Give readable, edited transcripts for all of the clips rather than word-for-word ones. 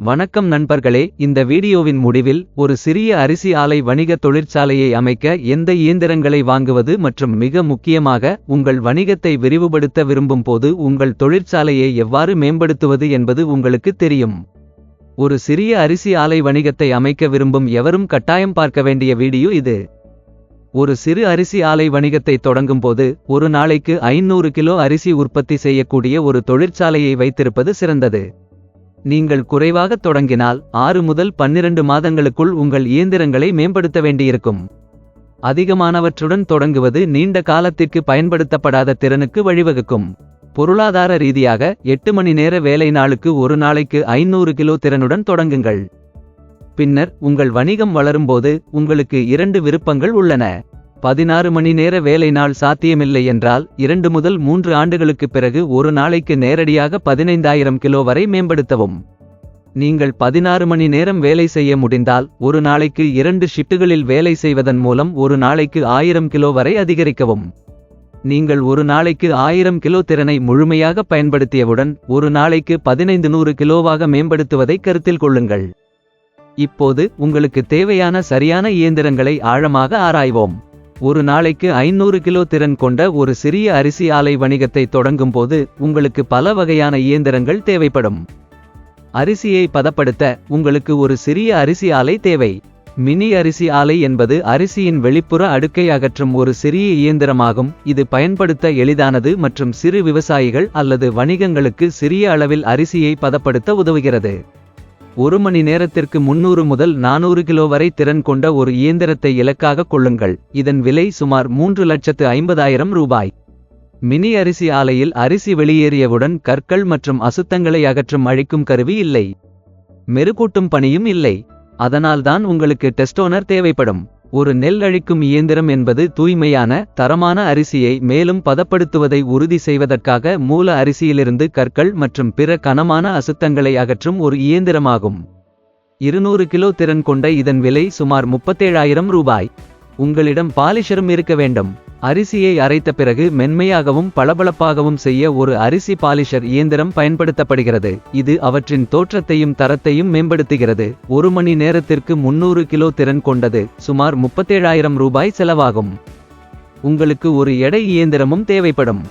வணக்கம் நண்பர்களே, இந்த வீடியோவின் முடிவில் ஒரு சிறிய அரிசி ஆலை வணிக தொழிற்சாலையை அமைக்க எந்த இயந்திரங்களை வாங்குவது மற்றும் மிக முக்கியமாக உங்கள் வணிகத்தை விரிவுபடுத்த விரும்பும் போது உங்கள் தொழிற்சாலையை எவ்வாறு மேம்படுத்துவது என்பது உங்களுக்கு தெரியும். ஒரு சிறிய அரிசி ஆலை வணிகத்தை அமைக்க விரும்பும் எவரும் கட்டாயம் பார்க்க வேண்டிய வீடியோ இது. ஒரு சிறு அரிசி ஆலை வணிகத்தை தொடங்கும் போது ஒரு நாளைக்கு 500 கிலோ அரிசி உற்பத்தி செய்யக்கூடிய ஒரு தொழிற்சாலையை வைத்திருப்பது சிறந்தது. நீங்கள் குறைவாக தொடங்கினால் 6 முதல் 12 மாதங்களுக்குள் உங்கள் இயந்திரங்களை மேம்படுத்த வேண்டியிருக்கும். அதிகமானவற்றுடன் தொடங்குவது நீண்ட காலத்திற்கு பயன்படுத்தப்படாத திறனுக்கு வழிவகுக்கும். பொருளாதார ரீதியாக 8 மணி நேர வேலை நாளுக்கு ஒரு நாளைக்கு 500 கிலோ திறனுடன் தொடங்குங்கள். பின்னர் உங்கள் வணிகம் வளரும்போது உங்களுக்கு 2 விருப்பங்கள் உள்ளன. 16 மணி நேர வேலை நாள் சாத்தியமில்லை என்றால் 2 முதல் 3 ஆண்டுகளுக்குப் பிறகு ஒரு நாளைக்கு நேரடியாக 15,000 கிலோ வரை மேம்படுத்தவும். நீங்கள் 16 மணி நேரம் வேலை செய்ய முடிந்தால் ஒரு நாளைக்கு 2 ஷிப்டுகளில் வேலை செய்வதன் மூலம் ஒரு நாளைக்கு 1000 கிலோ வரை அதிகரிக்கவும். நீங்கள் ஒரு நாளைக்கு 1000 கிலோ திறனை முழுமையாக பயன்படுத்தியவுடன் ஒரு நாளைக்கு 1500 கிலோவாக மேம்படுத்துவதை கருத்தில் கொள்ளுங்கள். இப்போது உங்களுக்கு தேவையான சரியான இயந்திரங்களை ஆழமாக ஆராய்வோம். ஒரு நாளைக்கு 500 கிலோ திறன் கொண்ட ஒரு சிறிய அரிசி ஆலை வணிகத்தை தொடங்கும் போது உங்களுக்கு பல வகையான இயந்திரங்கள் தேவைப்படும். அரிசியை பதப்படுத்த உங்களுக்கு ஒரு சிறிய அரிசி ஆலை தேவை. மினி அரிசி ஆலை என்பது அரிசியின் வெளிப்புற அடுக்கை அகற்றும் ஒரு சிறிய இயந்திரமாகும். இது பயன்படுத்த எளிதானது மற்றும் சிறு விவசாயிகள் அல்லது வணிகங்களுக்கு சிறிய அளவில் அரிசியை பதப்படுத்த உதவுகிறது. ஒரு மணி நேரத்திற்கு 300 முதல் 400 கிலோ வரை திறன் கொண்ட ஒரு இயந்திரத்தை இலக்காக கொள்ளுங்கள். இதன் விலை சுமார் 3,50,000 ரூபாய். மினி அரிசி ஆலையில் அரிசி வெளியேறியவுடன் கற்கள் மற்றும் அசுத்தங்களை அகற்றும் அழிக்கும் கருவி இல்லை. மெருகூட்டும் பணியும் இல்லை. அதனால்தான் உங்களுக்கு டெஸ்டோனர் தேவைப்படும். ஒரு நெல் அழிக்கும் இயந்திரம் என்பது தூய்மையான தரமான அரிசியை மேலும் பதப்படுத்துவதை உறுதி செய்வதற்காக மூல அரிசியிலிருந்து கற்கள் மற்றும் பிற கனமான அசுத்தங்களை அகற்றும் ஒரு இயந்திரமாகும். 200 கிலோ திறன் கொண்ட இதன் விலை சுமார் 37,000 ரூபாய். உங்களிடம் பாலிஷரும் இருக்க வேண்டும். அரிசியை அரைத்த பிறகு மென்மையாகவும் பளபளப்பாகவும் செய்ய ஒரு அரிசி பாலிஷர் இயந்திரம் பயன்படுத்தப்படுகிறது. இது அவற்றின் தோற்றத்தையும் தரத்தையும் மேம்படுத்துகிறது. ஒரு மணி நேரத்திற்கு 300 கிலோ திறன் கொண்டது. சுமார் 37,000 ரூபாய் செலவாகும். உங்களுக்கு ஒரு எடை இயந்திரமும் தேவைப்படும்.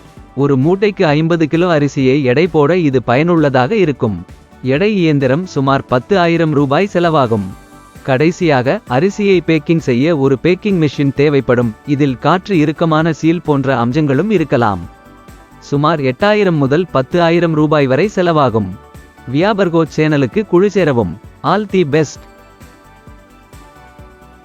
ஒரு மூட்டைக்கு 50 கிலோ அரிசியை எடை போட இது பயனுள்ளதாக இருக்கும். எடை இயந்திரம் சுமார் 10,000 ரூபாய் செலவாகும். கடைசியாக அரிசியை பேக்கிங் செய்ய ஒரு பேக்கிங் மெஷின் தேவைப்படும். இதில் காற்று இறுக்கமான சீல் போன்ற அம்சங்களும் இருக்கலாம். சுமார் 8,000 முதல் 10,000 ரூபாய் வரை செலவாகும். வியாபர்கோ சேனலுக்கு குழு சேரவும். All the best.